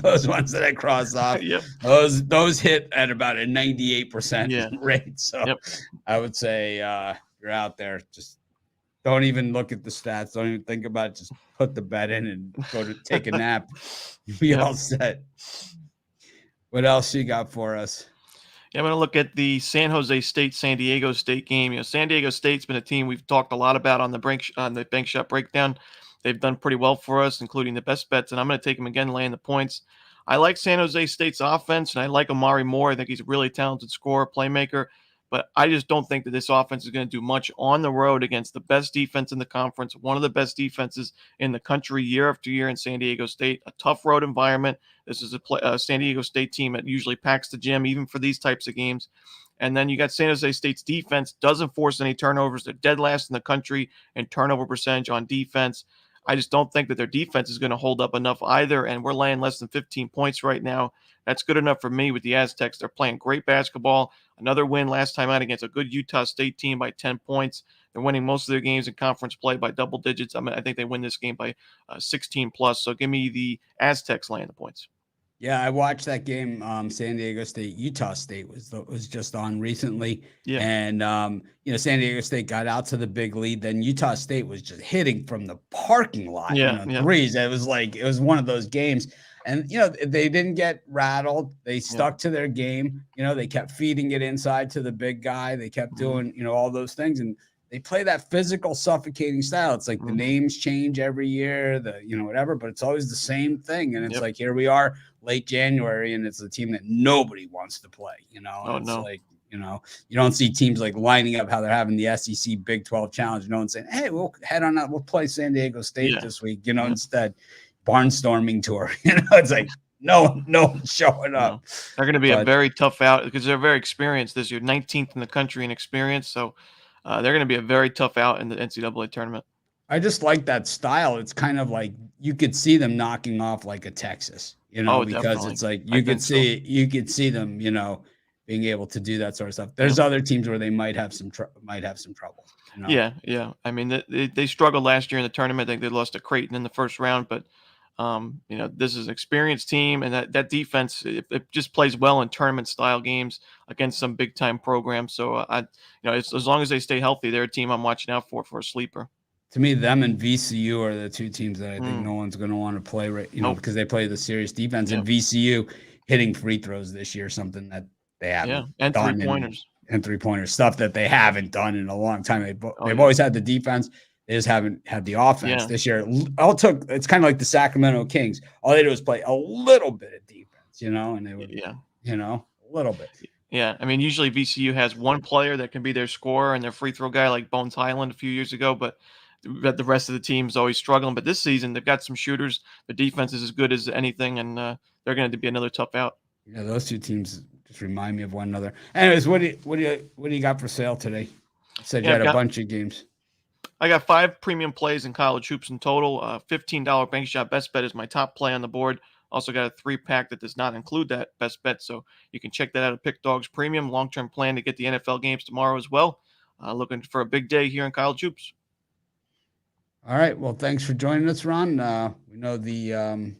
Those ones that I crossed off, Yep. those hit at about a 98% rate. So I would say you're out there. Just don't even look at the stats. Don't even think about it. Just put the bet in and go to take a nap. Be all set. What else you got for us? Yeah, I'm going to look at the San Jose State, San Diego State game. San Diego State's been a team we've talked a lot about on the bank shot breakdown. They've done pretty well for us, including the best bets, and I'm going to take them again, laying the points. I like San Jose State's offense, and I like Amari Moore. I think he's a really talented scorer, playmaker, but I just don't think that this offense is going to do much on the road against the best defense in the conference, one of the best defenses in the country year after year in San Diego State, a tough road environment. This is a San Diego State team that usually packs the gym, even for these types of games. And then you got San Jose State's defense, doesn't force any turnovers. They're dead last in the country in turnover percentage on defense. I just don't think that their defense is going to hold up enough either, and we're laying less than 15 points right now. That's good enough for me with the Aztecs. They're playing great basketball. Another win last time out against a good Utah State team by 10 points. They're winning most of their games in conference play by double digits. I think they win this game by 16 plus. So give me the Aztecs laying the points. Yeah, I watched that game. San Diego State, Utah State was just on recently. Yeah. And, San Diego State got out to the big lead. Then Utah State was just hitting from the parking lot, threes. It was one of those games. And, they didn't get rattled. They stuck to their game. They kept feeding it inside to the big guy. They kept doing, all those things. And they play that physical, suffocating style. It's like the names change every year, whatever, but it's always the same thing. And it's like, here we are late January, and it's a team that nobody wants to play, like, you don't see teams like lining up how they're having the SEC Big 12 Challenge. No one's saying, hey, we'll head on out. We'll play San Diego State this week, instead barnstorming tour. It's like, no one's showing up. They're going to be a very tough out because they're very experienced this year, 19th in the country in experience. So they're going to be a very tough out in the NCAA tournament. I just like that style. It's kind of like you could see them knocking off like a Texas, because definitely. It's like you could see them, being able to do that sort of stuff. There's other teams where they might have some trouble. Yeah. I mean, they struggled last year in the tournament. I think they lost to Creighton in the first round, but this is an experienced team, and that defense it just plays well in tournament style games against some big time programs. So as long as they stay healthy, they're a team I'm watching out for a sleeper. To me, them and VCU are the two teams that I think no one's going to want to play, because they play the serious defense. And VCU hitting free throws this year, something that they haven't and done. And three-pointers, stuff that they haven't done in a long time. They've always had the defense. They just haven't had the offense this year. It's kind of like the Sacramento Kings. All they do is play a little bit of defense, and they would, a little bit. Yeah, I mean, usually VCU has one player that can be their scorer and their free throw guy, like Bones Highland a few years ago, but the rest of the team's always struggling. But this season, they've got some shooters. The defense is as good as anything, and they're going to be another tough out. Yeah, those two teams just remind me of one another. Anyways, what do you got for sale today? You said you had a bunch of games. I got 5 premium plays in college hoops in total. $15 bank shot best bet is my top play on the board. Also got a 3-pack that does not include that best bet, so you can check that out at Pick Dogs Premium. Long-term plan to get the NFL games tomorrow as well. Looking for a big day here in college hoops. All right. Well, thanks for joining us, Ron. We know the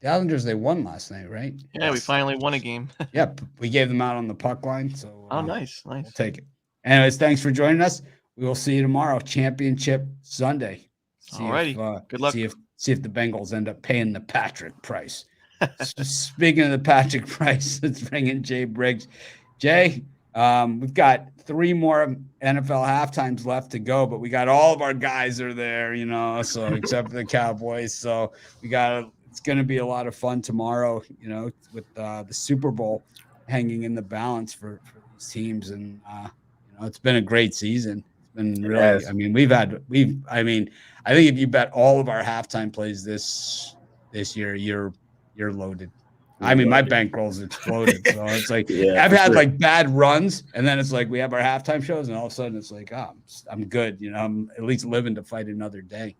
Islanders, they won last night, right? Yeah, yes. We finally won a game. Yep. We gave them out on the puck line. So nice. We'll take it. Anyways, thanks for joining us. We will see you tomorrow. Championship Sunday. All righty. Good luck. See if the Bengals end up paying the Patrick price. Speaking of the Patrick price, let's bring in Jay Briggs. Jay, We've got 3 more NFL halftimes left to go, but we got all of our guys are there, so except for the Cowboys. So it's going to be a lot of fun tomorrow, with the Super Bowl hanging in the balance for these teams. And, it's been a great season. It's been really, I think if you bet all of our halftime plays this year, you're loaded. I mean, my bankroll's exploded. So it's like I've had like bad runs, and then it's like we have our halftime shows, and all of a sudden it's like, I'm good. I'm at least living to fight another day.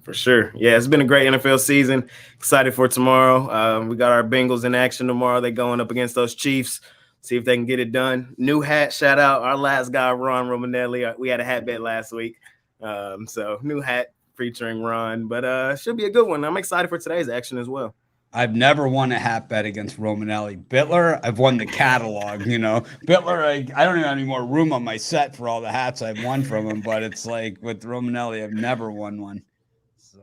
For sure. Yeah, it's been a great NFL season. Excited for tomorrow. We got our Bengals in action tomorrow. They're going up against those Chiefs. See if they can get it done. New hat, shout out our last guy, Ron Romanelli. We had a hat bet last week. So new hat featuring Ron. But should be a good one. I'm excited for today's action as well. I've never won a hat bet against Romanelli. Bittler, I've won the catalog, Bittler, I don't even have any more room on my set for all the hats I've won from him, but it's like with Romanelli, I've never won one. So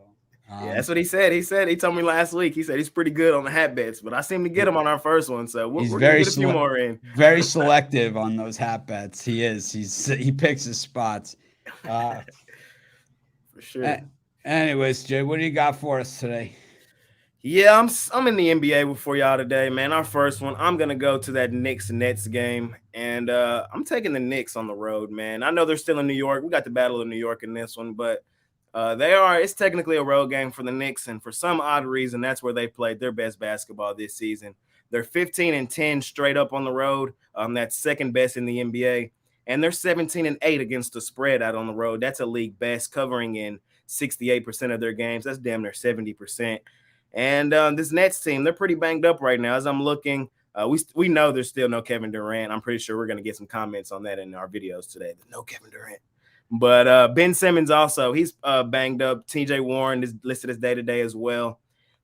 yeah, that's what he said. He told me last week, he said he's pretty good on the hat bets, but I seem to get him on our first one. So we're going to get a few more in. Very selective on those hat bets. He is. He picks his spots. For sure. Anyways, Jay, what do you got for us today? Yeah, I'm in the NBA for y'all today, man. Our first one, I'm going to go to that Knicks-Nets game, and I'm taking the Knicks on the road, man. I know they're still in New York. We got the Battle of New York in this one, but it's technically a road game for the Knicks, and for some odd reason, that's where they played their best basketball this season. They're 15-10 straight up on the road. That's second best in the NBA, and they're 17-8 against the spread out on the road. That's a league best, covering in 68% of their games. That's damn near 70%. And this Nets team, they're pretty banged up right now. As I'm looking, we know there's still no Kevin Durant. I'm pretty sure we're going to get some comments on that in our videos today. No Kevin Durant. But Ben Simmons also, he's banged up. TJ Warren is listed as day-to-day as well.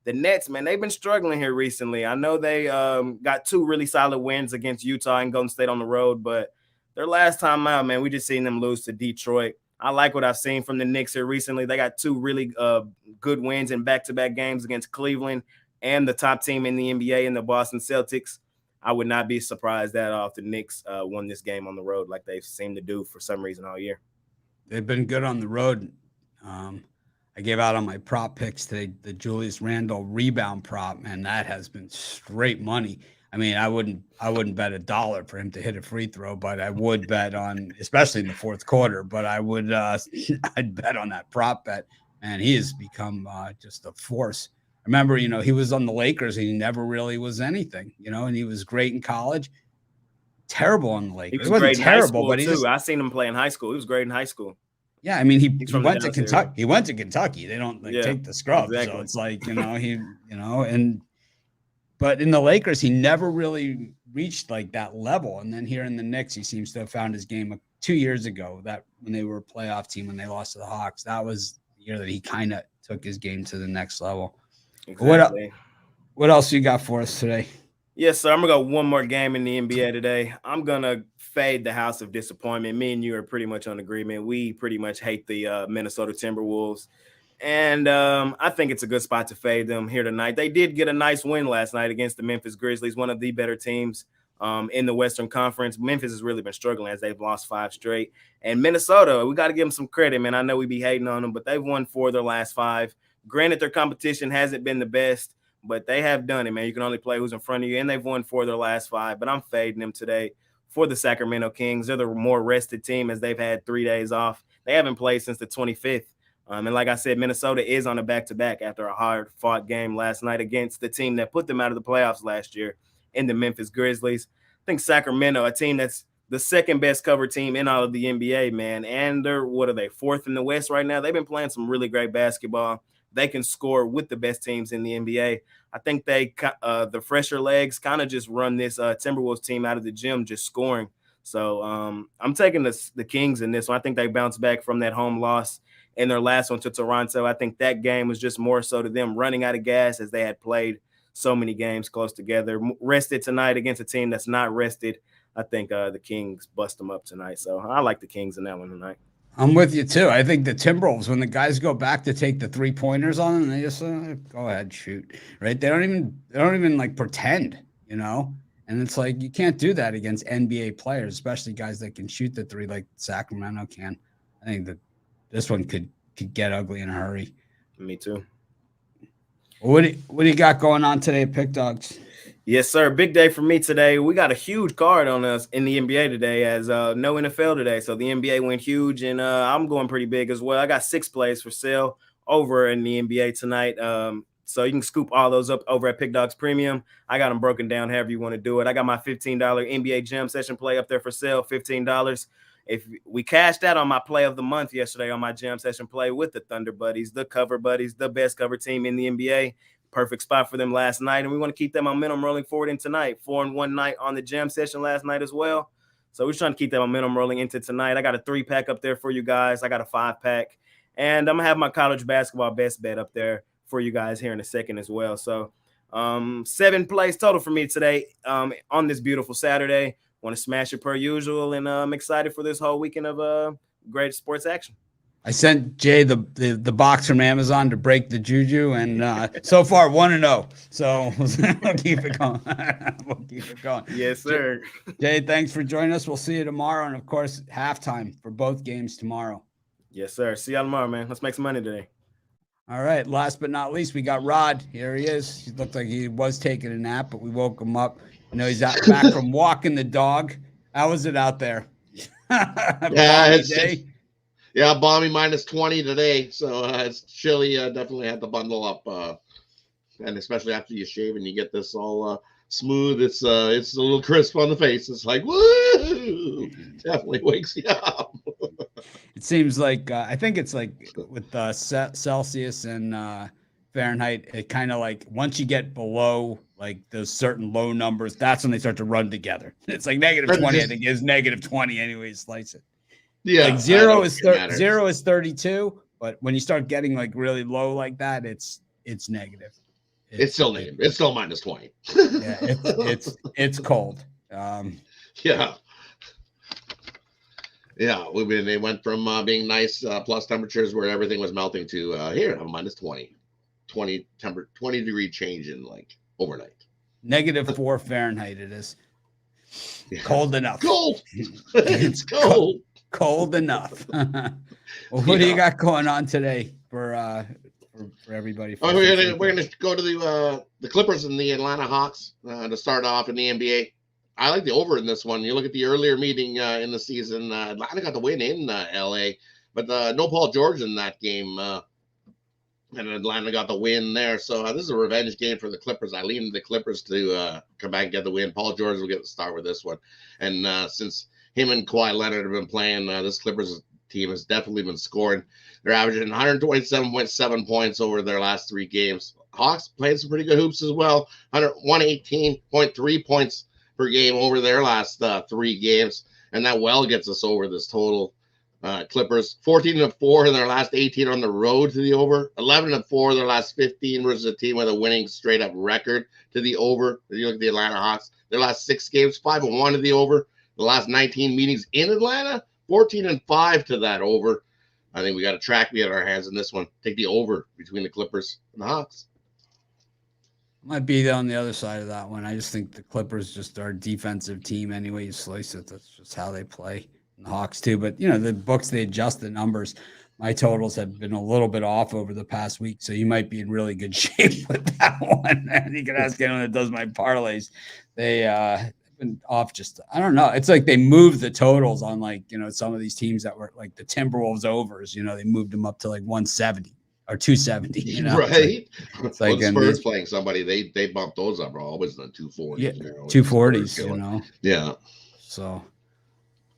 The Nets, man, they've been struggling here recently. I know they got 2 really solid wins against Utah and Golden State on the road, but their last time out, man, we just seen them lose to Detroit. I like what I've seen from the Knicks here recently. They got 2 really good wins in back-to-back games against Cleveland and the top team in the NBA in the Boston Celtics. I would not be surprised that if the Knicks won this game on the road like they seem to do for some reason all year. They've been good on the road. I gave out on my prop picks today, the Julius Randle rebound prop, man, that has been straight money. I mean, I wouldn't bet $1 for him to hit a free throw, but I would bet on, especially in the fourth quarter, but I would, I'd bet on that prop bet, and he has become just a force. Remember, he was on the Lakers. He never really was anything, and he was great in college. Terrible on the Lakers. He was great terrible, in high school, too. I seen him play in high school. He was great in high school. Yeah, I mean, he went to Kentucky. He went to Kentucky. They don't take the scrub, exactly. So it's like but in the Lakers, he never really reached like that level. And then here in the Knicks, he seems to have found his game 2 years ago. That when they were a playoff team, when they lost to the Hawks, that was the year that he kind of took his game to the next level. Exactly. What else you got for us today? Yes, sir. I'm going to go one more game in the NBA today. I'm going to fade the house of disappointment. Me and you are pretty much on agreement. We pretty much hate the Minnesota Timberwolves. And I think it's a good spot to fade them here tonight. They did get a nice win last night against the Memphis Grizzlies, one of the better teams in the Western Conference. Memphis has really been struggling as they've lost 5 straight. And Minnesota, we got to give them some credit, man. I know we be hating on them, but they've won 4 of their last 5. Granted, their competition hasn't been the best, but they have done it, man. You can only play who's in front of you, and they've won 4 of their last 5. But I'm fading them today for the Sacramento Kings. They're the more rested team as they've had 3 days off. They haven't played since the 25th. And like I said, Minnesota is on a back-to-back after a hard-fought game last night against the team that put them out of the playoffs last year in the Memphis Grizzlies. I think Sacramento, a team that's the second-best covered team in all of the NBA, man. And they're, 4th in the West right now? They've been playing some really great basketball. They can score with the best teams in the NBA. I think the fresher legs kind of just run this Timberwolves team out of the gym just scoring. So I'm taking the Kings in this one. I think they bounce back from that home loss in their last one to Toronto. I think that game was just more so to them running out of gas as they had played so many games close together. Rested tonight against a team that's not rested. I think the Kings bust them up tonight. So I like the Kings in that one tonight. I'm with you too. I think the Timberwolves, when the guys go back to take the 3-pointers on them, they just go ahead, shoot. Right? They don't even like pretend, And it's like you can't do that against NBA players, especially guys that can shoot the three like Sacramento can. I think that this one could get ugly in a hurry. Me too. What do you got going on today, Pick Dogs? Yes, sir. Big day for me today. We got a huge card on us in the NBA today, as no NFL today. So the NBA went huge, and I'm going pretty big as well. I got 6 plays for sale over in the NBA tonight. So you can scoop all those up over at Pick Dogs Premium. I got them broken down however you want to do it. I got my $15 NBA Jam Session play up there for sale, $15. If we cashed out on my play of the month yesterday on my Jam Session play with the Thunder Buddies, the Cover Buddies, the best cover team in the NBA. Perfect spot for them last night, and we want to keep that momentum rolling forward in tonight. 4-1 night on the Jam Session last night as well. So we're trying to keep that momentum rolling into tonight. I got a 3-pack up there for you guys. I got a 5-pack, and I'm gonna have my college basketball best bet up there for you guys here in a second as well. So 7 plays total for me today on this beautiful Saturday. Want to smash it per usual, and I'm excited for this whole weekend of great sports action. I sent Jay the box from Amazon to break the juju, and so far 1-0. So we'll keep it going. We'll keep it going. Yes, sir. Jay, thanks for joining us. We'll see you tomorrow, and of course, halftime for both games tomorrow. Yes, sir. See y'all tomorrow, man. Let's make some money today. All right. Last but not least, we got Rod. Here he is. He looked like he was taking a nap, but we woke him up. You know, he's out back from walking the dog. How was it out there? Yeah, balmy -20 today, so it's chilly. Definitely had to bundle up, and especially after you shave and you get this all smooth, it's a little crisp on the face. It's like, woo! Definitely wakes you up. It seems like I think it's like with Celsius and Fahrenheit. It kind of like once you get below like those certain low numbers, that's when they start to run together. It's like -20. I think is -20 anyway. Slice it. Yeah, like 0 is 32, but when you start getting like really low like that, it's negative. It's still negative. It's still -20. Yeah, it's cold. Yeah. They went from being nice plus temperatures where everything was melting to here -20, 20 degree change in like overnight. -4 Fahrenheit. It is cold enough. Cold. It's cold. Cold enough. Well, what do you got going on today for everybody? We're gonna go to the Clippers and the Atlanta Hawks to start off in the NBA. I like the over in this one. You look at the earlier meeting in the season. Atlanta got the win in LA, but no Paul George in that game, and Atlanta got the win there. So this is a revenge game for the Clippers. I lean the Clippers to come back and get the win. Paul George will get the start with this one, and since him and Kawhi Leonard have been playing, this Clippers team has definitely been scoring. They're averaging 127.7 points over their last 3 games. Hawks played some pretty good hoops as well. 118.3 points per game over their last 3 games. And that well gets us over this total. Clippers 14-4 in their last 18 on the road to the over. 11-4 in their last 15 versus a team with a winning straight up record to the over. If you look at the Atlanta Hawks, their last 6 games, 5-1 to the over. The last 19 meetings in Atlanta, 14-5 to that over. I think we got a track we had our hands in this one. Take the over between the Clippers and the Hawks. Might be on the other side of that one. I just think the Clippers just are a defensive team anyway. You slice it. That's just how they play. And the Hawks too. But, you know, the books, they adjust the numbers. My totals have been a little bit off over the past week, so you might be in really good shape with that one. And you can ask anyone that does my parlays. They been off just, I don't know. It's like they moved the totals on like, you know, some of these teams that were like the Timberwolves overs, you know, they moved them up to like 170 or 270, you know. Right. It's like Spurs playing somebody, they bumped those up always in the 240s. Yeah, you know, 240s, you know. Yeah. So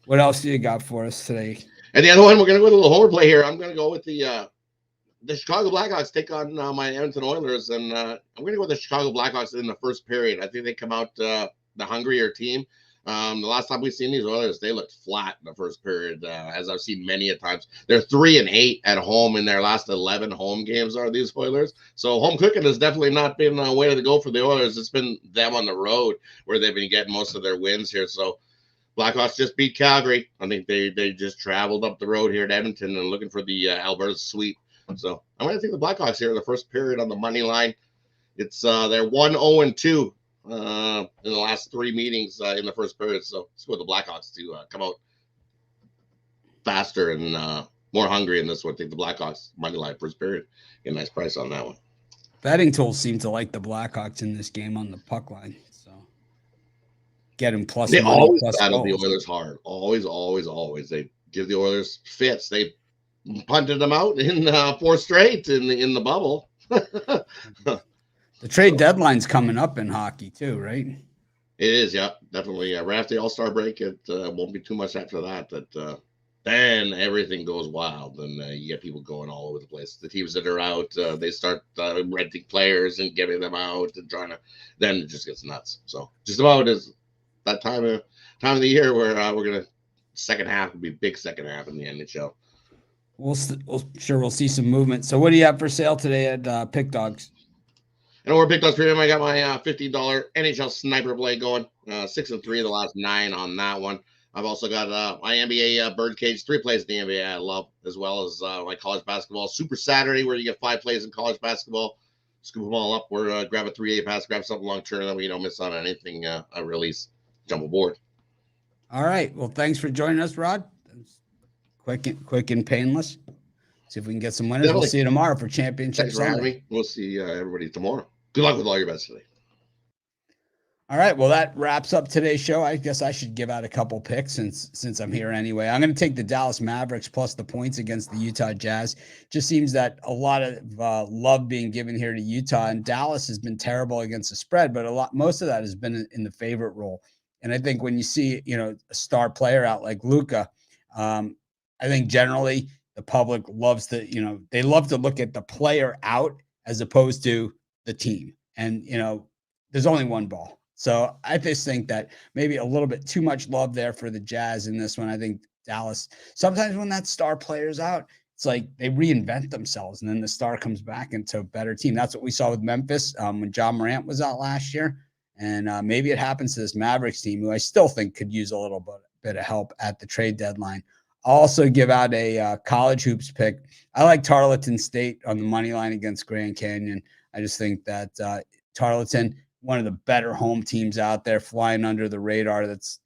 what else do you got for us today? And the other one, we're going to go with a little homer play here. I'm going to go with the Chicago Blackhawks take on my Edmonton Oilers, and I'm going to go with the Chicago Blackhawks in the first period. I think they come out the hungrier team. The last time we've seen these Oilers, they looked flat in the first period, as I've seen many a times. They're 3-8 at home in their last 11 home games are these Oilers. So home cooking has definitely not been a way to go for the Oilers. It's been them on the road where they've been getting most of their wins here. So Blackhawks just beat Calgary. I think they just traveled up the road here to Edmonton and looking for the Alberta sweep. So I'm going to take the Blackhawks here in the first period on the money line. It's they're 1-0-2 in the last 3 meetings in the first period. So it's for the Blackhawks to come out faster and more hungry in this one. I think the Blackhawks money line first period. Get a nice price on that one. Betting tools seem to like the Blackhawks in this game on the puck line. So get him plus They money, always plus battle goals. the Oilers hard. Always. They give the Oilers fits. They punted them out in 4 straight in the bubble. The trade deadline's coming up in hockey too, right? It is, yeah, definitely. Right after the All-Star break, it won't be too much after that. Then everything goes wild, and you get people going all over the place. The teams that are out, they start renting players and getting them out and trying to. Then it just gets nuts. So just about is that time of the year where we're gonna second half will be big second half in the NHL. We'll see some movement. So what do you have for sale today at Pick Dogs? And over Pick Dogs Premium, I got my $50 NHL Sniper Blade going. 6-3 the last 9 on that one. I've also got my NBA Birdcage 3 plays in the NBA I love, as well as my college basketball Super Saturday, where you get 5 plays in college basketball. Scoop them all up. Or grab a 3-8 pass, grab something long term, that way you don't miss out on anything. I release. Jump aboard. All right. Well, thanks for joining us, Rod. Quick and painless. See if we can get some winners. Definitely. We'll see you tomorrow for Championship Thanks for having Sunday. me. We'll see everybody tomorrow. Good luck with all your bets today. All right. Well, that wraps up today's show. I guess I should give out a couple picks since I'm here anyway. I'm going to take the Dallas Mavericks plus the points against the Utah Jazz. Just seems that a lot of love being given here to Utah, and Dallas has been terrible against the spread, but most of that has been in the favorite role. And I think when you see, a star player out like Luka, I think generally the public loves to, they love to look at the player out as opposed to the team. And, there's only one ball. So I just think that maybe a little bit too much love there for the Jazz in this one. I think Dallas, sometimes when that star player's out, it's like they reinvent themselves and then the star comes back into a better team. That's what we saw with Memphis when John Morant was out last year. And maybe it happens to this Mavericks team, who I still think could use a little bit of help at the trade deadline. I'll also give out a college hoops pick. I like Tarleton State on the money line against Grand Canyon. I just think that Tarleton, one of the better home teams out there, flying under the radar. That's,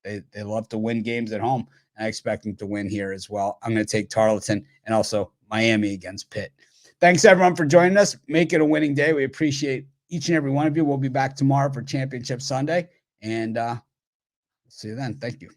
they love to win games at home. And I expect them to win here as well. I'm going to take Tarleton and also Miami against Pitt. Thanks, everyone, for joining us. Make it a winning day. We appreciate each and every one of you. We'll be back tomorrow for Championship Sunday. And see you then. Thank you.